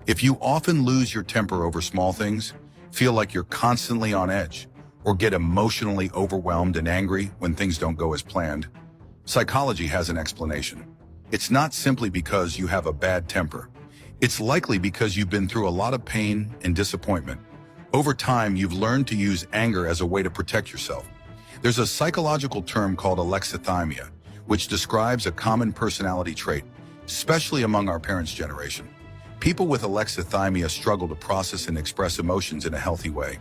If you often lose your temper over small things, feel like you're constantly on edge, or get emotionally overwhelmed and angry when things don't go as planned, psychology has an explanation. It's not simply because you have a bad temper. It's likely because you've been through a lot of pain and disappointment. Over time, you've learned to use anger as a way to protect yourself. There's a psychological term called Alexithymia, which describes a common personality trait, especially among our parents' generation. People with alexithymia struggle to process and express emotions in a healthy way.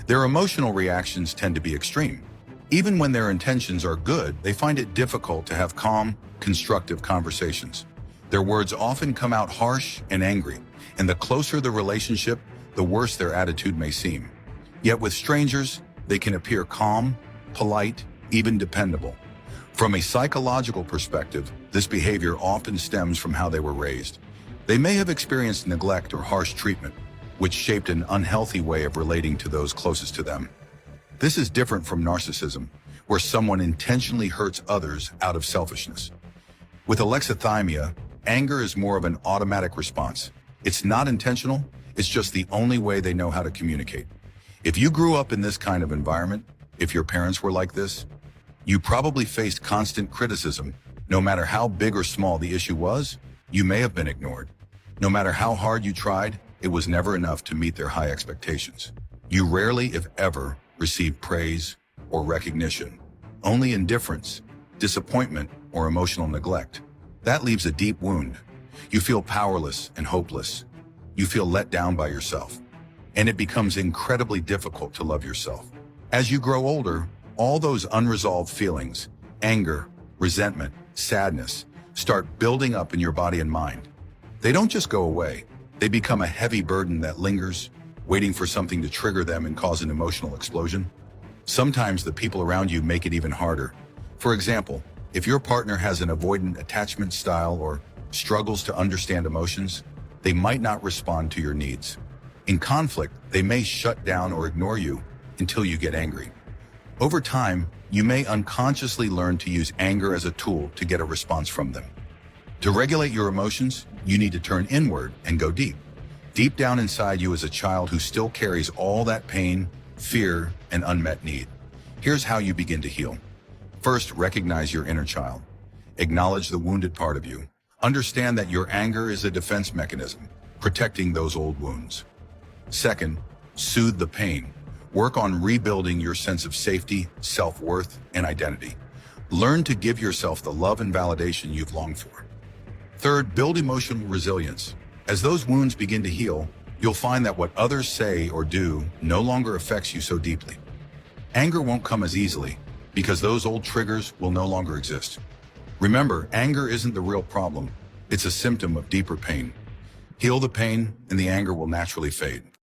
Their emotional reactions tend to be extreme. Even when their intentions are good, they find it difficult to have calm, constructive conversations. Their words often come out harsh and angry, and the closer the relationship, the worse their attitude may seem. Yet with strangers, they can appear calm, polite, even dependable. From a psychological perspective, this behavior often stems from how they were raised. They may have experienced neglect or harsh treatment, which shaped an unhealthy way of relating to those closest to them. This is different from narcissism, where someone intentionally hurts others out of selfishness. With alexithymia, anger is more of an automatic response. It's not intentional, it's just the only way they know how to communicate. If you grew up in this kind of environment, if your parents were like this, you probably faced constant criticism. No matter how big or small the issue was, you may have been ignored. No matter how hard you tried, it was never enough to meet their high expectations. You rarely, if ever, received praise or recognition. Only indifference, disappointment, or emotional neglect. That leaves a deep wound. You feel powerless and hopeless. You feel let down by yourself. And it becomes incredibly difficult to love yourself. As you grow older, all those unresolved feelings, anger, resentment, sadness, start building up in your body and mind. They don't just go away. They become a heavy burden that lingers, waiting for something to trigger them and cause an emotional explosion. Sometimes the people around you make it even harder. For example, if your partner has an avoidant attachment style or struggles to understand emotions, they might not respond to your needs. In conflict, they may shut down or ignore you until you get angry. Over time, you may unconsciously learn to use anger as a tool to get a response from them. To regulate your emotions, you need to turn inward and go deep. Deep down inside you is a child who still carries all that pain, fear, and unmet need. Here's how you begin to heal. First, recognize your inner child. Acknowledge the wounded part of you. Understand that your anger is a defense mechanism, protecting those old wounds. Second, soothe the pain. Work on rebuilding your sense of safety, self-worth, and identity. Learn to give yourself the love and validation you've longed for. Third, build emotional resilience. As those wounds begin to heal, you'll find that what others say or do no longer affects you so deeply. Anger won't come as easily because those old triggers will no longer exist. Remember, anger isn't the real problem. It's a symptom of deeper pain. Heal the pain and the anger will naturally fade.